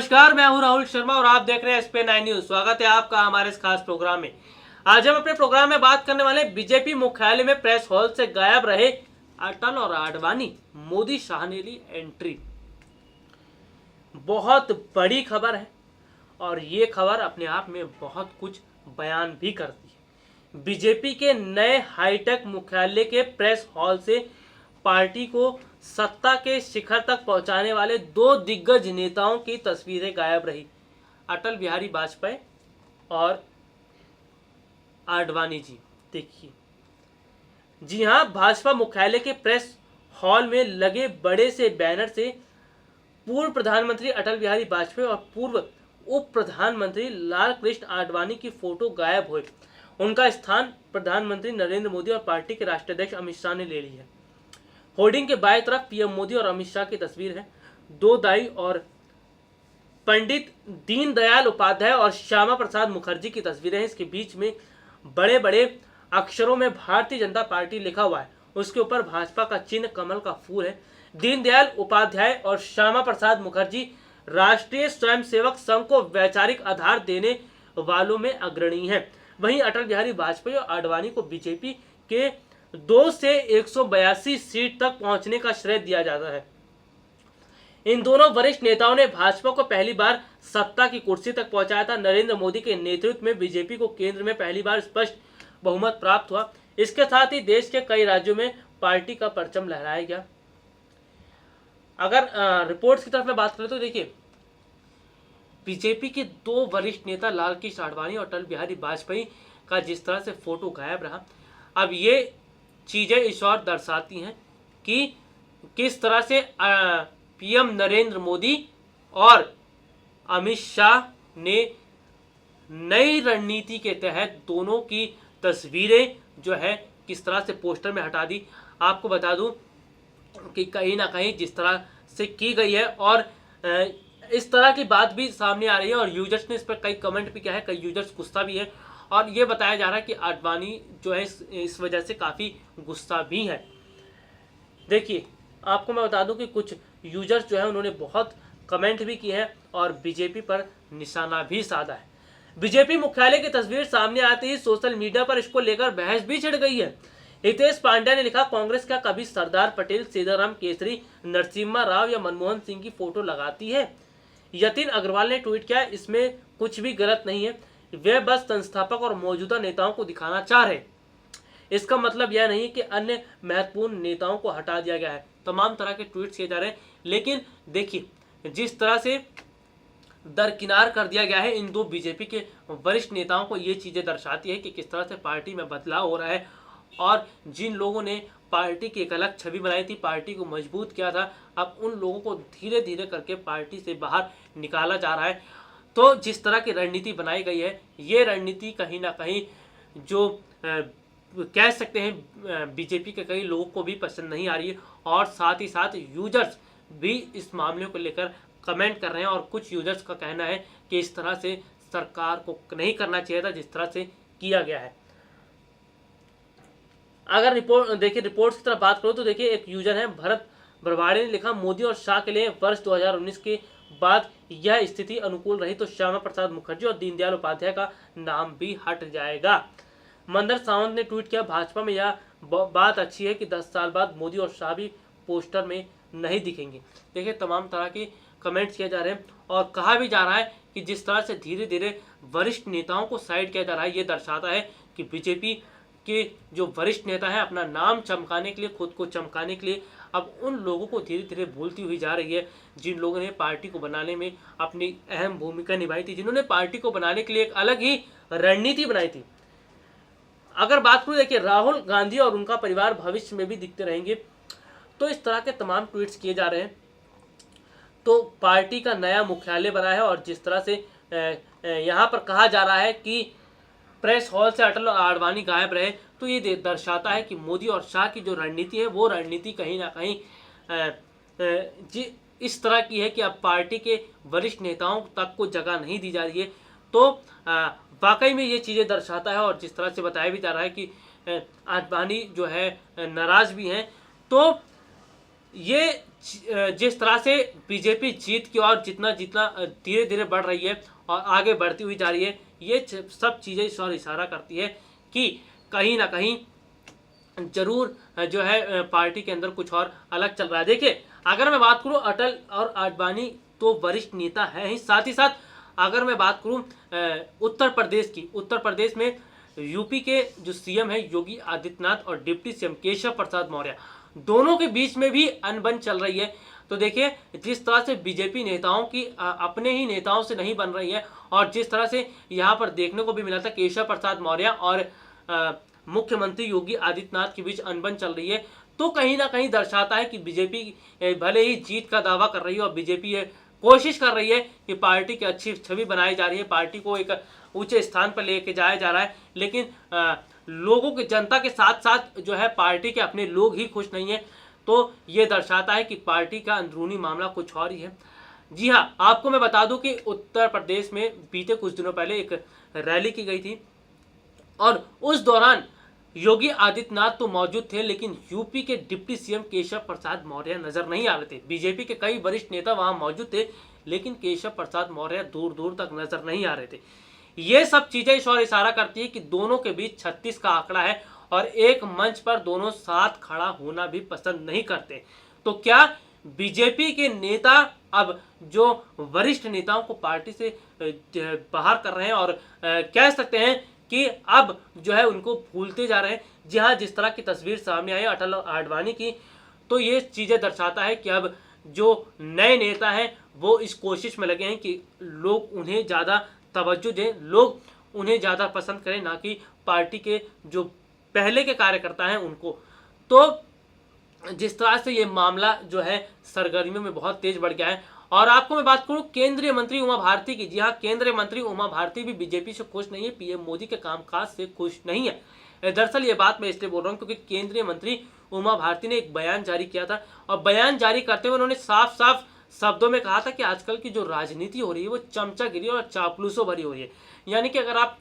नमस्कार, मैं हूं राहुल शर्मा और आप देख रहे हैं SP9 न्यूज। स्वागत है आपका हमारे इस खास प्रोग्राम में। आज हम अपने प्रोग्राम में बात करने वाले बीजेपी मुख्यालय में प्रेस हॉल से गायब रहे अटल और आडवाणी। मोदी शाह ने ली एंट्री। बहुत बड़ी खबर है और ये खबर अपने आप में बहुत कुछ बयान भी करती है। बीजेपी के नए हाईटेक मुख्यालय के प्रेस हॉल से पार्टी को सत्ता के शिखर तक पहुंचाने वाले दो दिग्गज नेताओं की तस्वीरें गायब रही, अटल बिहारी वाजपेयी और आडवाणी जी। देखिए, जी हां, भाजपा मुख्यालय के प्रेस हॉल में लगे बड़े से बैनर से पूर्व प्रधानमंत्री अटल बिहारी वाजपेयी और पूर्व उप प्रधानमंत्री लाल कृष्ण आडवाणी की फोटो गायब हुए। उनका स्थान प्रधानमंत्री नरेंद्र मोदी और पार्टी के राष्ट्रीय अध्यक्ष अमित शाह ने ले ली है। होर्डिंग के बाएं तरफ पीएम मोदी और अमित शाह की तस्वीर है। दो दाई और पंडित दीनदयाल उपाध्याय और श्यामा प्रसाद मुखर्जी की तस्वीरें हैं। इसके बीच में बड़े बड़े अक्षरों में भारतीय जनता पार्टी लिखा हुआ है। उसके ऊपर भाजपा का चिन्ह कमल का फूल है। दीनदयाल उपाध्याय और श्यामा प्रसाद मुखर्जी राष्ट्रीय स्वयंसेवक संघ को वैचारिक आधार देने वालों में अग्रणी हैं। वहीं अटल बिहारी वाजपेयी और आडवाणी को बीजेपी के 2 से 182 सीट तक पहुंचने का श्रेय दिया जाता है। इन दोनों वरिष्ठ नेताओं ने भाजपा को पहली बार सत्ता की कुर्सी तक पहुंचाया था। नरेंद्र मोदी के नेतृत्व में बीजेपी को केंद्र में पहली बार स्पष्ट बहुमत प्राप्त हुआ। इसके साथ ही देश के कई राज्यों में पार्टी का परचम लहराया गया। अगर रिपोर्ट्स की तरफ में बात करें तो देखिए, बीजेपी के दो वरिष्ठ नेता लाल कृष्ण आडवाणी और अटल बिहारी वाजपेयी का जिस तरह से फोटो गायब रहा, अब ये चीजें इस और दर्शाती हैं कि किस तरह से पीएम नरेंद्र मोदी और अमित शाह ने नई रणनीति के तहत दोनों की तस्वीरें जो है किस तरह से पोस्टर में हटा दी। आपको बता दूं कि कहीं ना कहीं जिस तरह से की गई है और इस तरह की बात भी सामने आ रही है और यूजर्स ने इस पर कई कमेंट भी किया है, कई यूजर्स गुस्सा भी है और ये बताया जा रहा है कि आडवाणी जो है इस वजह से काफ़ी गुस्सा भी है। देखिए, आपको मैं बता दूं कि कुछ यूजर्स जो है उन्होंने बहुत कमेंट भी किए हैं और बीजेपी पर निशाना भी साधा है। बीजेपी मुख्यालय की तस्वीर सामने आते ही सोशल मीडिया पर इसको लेकर बहस भी छिड़ गई है। हितेश पांड्या ने लिखा, कांग्रेस क्या कभी सरदार पटेल, सीताराम केसरी, नरसिम्हा राव या मनमोहन सिंह की फोटो लगाती है? यतिन अग्रवाल ने ट्वीट किया, इसमें कुछ भी गलत नहीं है, वे बस संस्थापक और मौजूदा नेताओं को दिखाना चाह रहे। इसका मतलब यह नहीं कि अन्य महत्वपूर्ण नेताओं को हटा दिया गया है। तमाम तरह के ट्वीट्स किए जा रहे हैं, लेकिन देखिए जिस तरह से दरकिनार कर दिया गया है इन दो बीजेपी के वरिष्ठ नेताओं को, ये चीजें दर्शाती है कि किस तरह से पार्टी में बदलाव हो रहा है और जिन लोगों ने पार्टी की एक अलग छवि बनाई थी, पार्टी को मजबूत किया था, अब उन लोगों को धीरे धीरे करके पार्टी से बाहर निकाला जा रहा है। तो जिस तरह की रणनीति बनाई गई है, ये रणनीति कहीं ना कहीं जो कह सकते हैं बीजेपी के कई लोगों को भी पसंद नहीं आ रही है और साथ ही साथ यूजर्स भी इस मामले को लेकर कमेंट कर रहे हैं और कुछ यूजर्स का कहना है कि इस तरह से सरकार को नहीं करना चाहिए था जिस तरह से किया गया है। अगर रिपोर्ट्स की तरफ बात करो तो देखिए, एक यूजर है भरत बरवाड़े ने लिखा, मोदी और शाह के लिए वर्ष 2019 के बाद यह स्थिति अनुकूल रही तो श्यामा प्रसाद मुखर्जी और दीनदयाल उपाध्याय का नाम भी हट जाएगा। मंदर सावंत ने ट्वीट किया, भाजपा में यह बात अच्छी है कि 10 साल बाद मोदी और शाह भी पोस्टर में नहीं दिखेंगे। देखिए, तमाम तरह के कमेंट्स किए जा रहे हैं और कहा भी जा रहा है कि जिस तरह से धीरे धीरे वरिष्ठ नेताओं को साइड किया जा रहा है, ये दर्शाता है कि बीजेपी के जो वरिष्ठ नेता हैं अपना नाम चमकाने के लिए, खुद को चमकाने के लिए अब उन लोगों को धीरे धीरे भूलती हुई जा रही है जिन लोगों ने पार्टी को बनाने में अपनी अहम भूमिका निभाई थी, जिन्होंने पार्टी को बनाने के लिए एक अलग ही रणनीति बनाई थी। अगर बात करूँ, देखिए, राहुल गांधी और उनका परिवार भविष्य में भी दिखते रहेंगे, तो इस तरह के तमाम ट्वीट्स किए जा रहे हैं। तो पार्टी का नया मुख्यालय बना है और जिस तरह से यहाँ पर कहा जा रहा है कि प्रेस हॉल से अटल और आडवाणी गायब रहे, तो ये दर्शाता है कि मोदी और शाह की जो रणनीति है वो रणनीति कहीं ना कहीं इस तरह की है कि अब पार्टी के वरिष्ठ नेताओं तक को जगह नहीं दी जा रही है। तो वाकई में ये चीज़ें दर्शाता है और जिस तरह से बताया भी जा रहा है कि आडवाणी जो है नाराज भी हैं। तो ये जिस तरह से बीजेपी जीत की ओर जितना जितना धीरे धीरे बढ़ रही है और आगे बढ़ती हुई जा रही है, ये सब चीज़ें इस ओर इशारा करती है कि कहीं ना कहीं जरूर जो है पार्टी के अंदर कुछ और अलग चल रहा है। देखिए, अगर मैं बात करूं अटल और आडवाणी तो वरिष्ठ नेता है ही, साथ ही साथ अगर मैं बात करूं उत्तर प्रदेश की, उत्तर प्रदेश में यूपी के जो सीएम है योगी आदित्यनाथ और डिप्टी सीएम केशव प्रसाद मौर्य, दोनों के बीच में भी अनबन चल रही है। तो देखिए, जिस तरह से बीजेपी नेताओं की अपने ही नेताओं से नहीं बन रही है, और जिस तरह से यहाँ पर देखने को भी मिला था केशव प्रसाद मौर्य और मुख्यमंत्री योगी आदित्यनाथ के बीच अनबन चल रही है, तो कहीं ना कहीं दर्शाता है कि बीजेपी भले ही जीत का दावा कर रही है और बीजेपी ये कोशिश कर रही है कि पार्टी की अच्छी छवि बनाई जा रही है, पार्टी को एक ऊंचे स्थान पर लेके जाया जा रहा है, लेकिन लोगों की, जनता के साथ साथ जो है पार्टी के अपने लोग ही खुश नहीं है। तो ये दर्शाता है कि पार्टी का अंदरूनी मामला कुछ और ही है। जी हाँ, आपको मैं बता दूं कि उत्तर प्रदेश में बीते कुछ दिनों पहले एक रैली की गई थी और उस दौरान योगी आदित्यनाथ तो मौजूद थे, लेकिन यूपी के डिप्टी सीएम केशव प्रसाद मौर्य नजर नहीं आ रहे थे। बीजेपी के कई वरिष्ठ नेता वहां मौजूद थे, लेकिन केशव प्रसाद मौर्य दूर दूर तक नजर नहीं आ रहे थे। ये सब चीजें इस ओर इशारा करती है कि दोनों के बीच 36 का आंकड़ा है और एक मंच पर दोनों साथ खड़ा होना भी पसंद नहीं करते। तो क्या बीजेपी के नेता अब जो वरिष्ठ नेताओं को पार्टी से बाहर कर रहे हैं और कह सकते हैं कि अब जो है उनको भूलते जा रहे हैं? जी हाँ, जिस तरह की तस्वीर सामने आई अटल और आडवाणी की, तो ये चीज़ें दर्शाता है कि अब जो नए नेता हैं वो इस कोशिश में लगे हैं कि लोग उन्हें ज़्यादा तवज्जो दें, लोग उन्हें ज़्यादा पसंद करें, ना कि पार्टी के जो पहले के कार्यकर्ता हैं उनको। तो जिस तरह से ये मामला जो है सरगर्मियों में बहुत तेज बढ़ गया है। और आपको मैं बात करूं केंद्रीय मंत्री उमा भारती की, जी हाँ, केंद्रीय मंत्री उमा भारती भी बीजेपी से खुश नहीं है, पीएम मोदी के कामकाज से खुश नहीं है। दरअसल ये बात मैं इसलिए बोल रहा हूँ क्योंकि केंद्रीय मंत्री उमा भारती ने एक बयान जारी किया था और बयान जारी करते हुए उन्होंने साफ साफ शब्दों में कहा था कि आजकल की जो राजनीति हो रही है वो चमचागिरी और चापलूसों भरी हो रही है। यानी कि अगर आप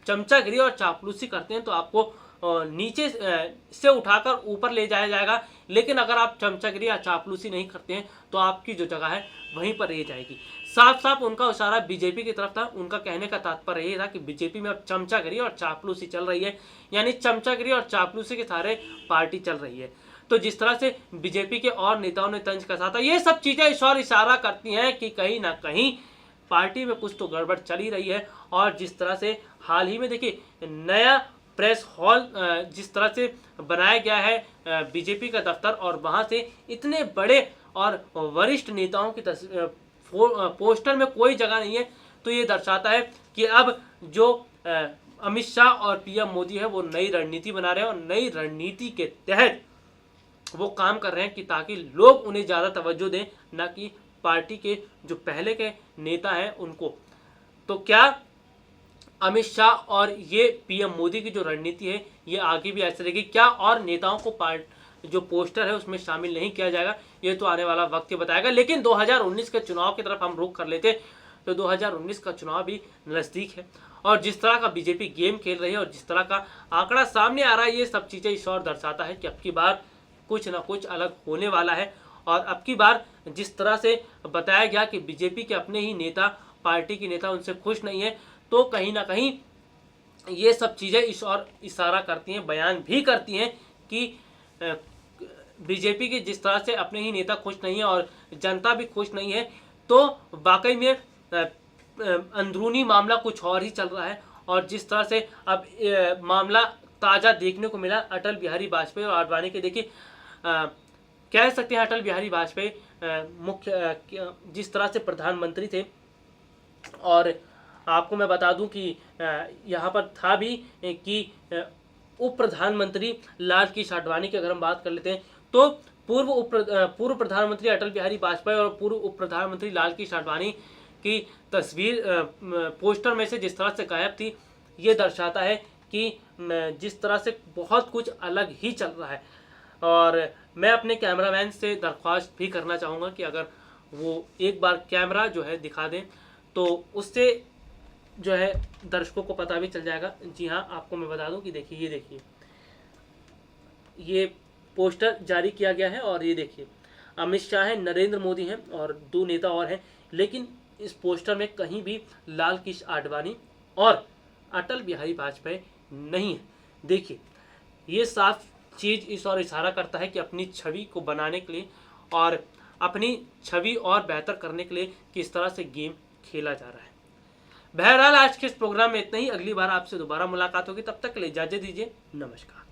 चमचागिरी और चापलूसी करते हैं तो आपको नीचे से उठाकर ऊपर ले जाया जाएगा, लेकिन अगर आप चमचागिरी या चापलूसी नहीं करते हैं तो आपकी जो जगह है वहीं पर रह जाएगी। साफ साफ उनका इशारा बीजेपी की तरफ था। उनका कहने का तात्पर्य ये था कि बीजेपी में अब चमचागिरी और चापलूसी चल रही है, यानी चमचागिरी और चापलूसी के सहारे पार्टी चल रही है। तो जिस तरह से बीजेपी के और नेताओं ने तंज कसा था, ये सब चीजें इस ओर इशारा करती हैं कि कहीं ना कहीं पार्टी में कुछ तो गड़बड़ चल ही रही है। और जिस तरह से हाल ही में देखिए नया प्रेस हॉल जिस तरह से बनाया गया है बीजेपी का दफ्तर, और वहां से इतने बड़े और वरिष्ठ नेताओं की पोस्टर में कोई जगह नहीं है, तो ये दर्शाता है कि अब जो अमित शाह और पीएम मोदी है वो नई रणनीति बना रहे हैं और नई रणनीति के तहत वो काम कर रहे हैं कि ताकि लोग उन्हें ज़्यादा तवज्जो दें, ना कि पार्टी के जो पहले के नेता हैं उनको। तो क्या अमित शाह और ये पीएम मोदी की जो रणनीति है ये आगे भी ऐसे रहेगी? क्या और नेताओं को जो पोस्टर है उसमें शामिल नहीं किया जाएगा? ये तो आने वाला वक्त ही बताएगा। लेकिन 2019 के चुनाव की तरफ हम रुख कर लेते तो 2019 का चुनाव भी नज़दीक है और जिस तरह का बीजेपी गेम खेल रही है और जिस तरह का आंकड़ा सामने आ रहा है, ये सब चीज़ें इस ओर दर्शाता है कि अब की बार कुछ ना कुछ अलग होने वाला है। और अब की बार जिस तरह से बताया गया कि बीजेपी के अपने ही नेता, पार्टी के नेता उनसे खुश नहीं है, तो कहीं ना कहीं ये सब चीज़ें इस ओर इशारा करती हैं, बयान भी करती हैं कि बीजेपी के जिस तरह से अपने ही नेता खुश नहीं है और जनता भी खुश नहीं है, तो वाकई में अंदरूनी मामला कुछ और ही चल रहा है। और जिस तरह से अब मामला ताज़ा देखने को मिला अटल बिहारी वाजपेयी और आडवाणी के, देखिए कह सकते हैं अटल बिहारी वाजपेयी मुख्य जिस तरह से प्रधानमंत्री थे, और आपको मैं बता दूं कि यहाँ पर था भी कि उप प्रधानमंत्री लाल कृष्ण आडवाणी की अगर हम बात कर लेते हैं तो पूर्व प्रधानमंत्री अटल बिहारी वाजपेयी और पूर्व उप प्रधानमंत्री लाल कृष्ण आडवाणी की तस्वीर पोस्टर में से जिस तरह से गायब थी, ये दर्शाता है कि जिस तरह से बहुत कुछ अलग ही चल रहा है। और मैं अपने कैमरामैन से दरख्वास्त भी करना चाहूँगा कि अगर वो एक बार कैमरा जो है दिखा दें तो उससे जो है दर्शकों को पता भी चल जाएगा। जी हाँ, आपको मैं बता दूं कि देखिए, ये देखिए ये पोस्टर जारी किया गया है और ये देखिए अमित शाह हैं, नरेंद्र मोदी हैं और 2 नेता और हैं, लेकिन इस पोस्टर में कहीं भी लाल कृष्ण आडवाणी और अटल बिहारी वाजपेयी नहीं है। देखिए, ये साफ चीज़ इस और इशारा करता है कि अपनी छवि को बनाने के लिए और अपनी छवि और बेहतर करने के लिए किस तरह से गेम खेला जा रहा है। बहरहाल आज के इस प्रोग्राम में इतना ही। अगली बार आपसे दोबारा मुलाकात होगी, तब तक के लिए इजाज़त दीजिए। नमस्कार।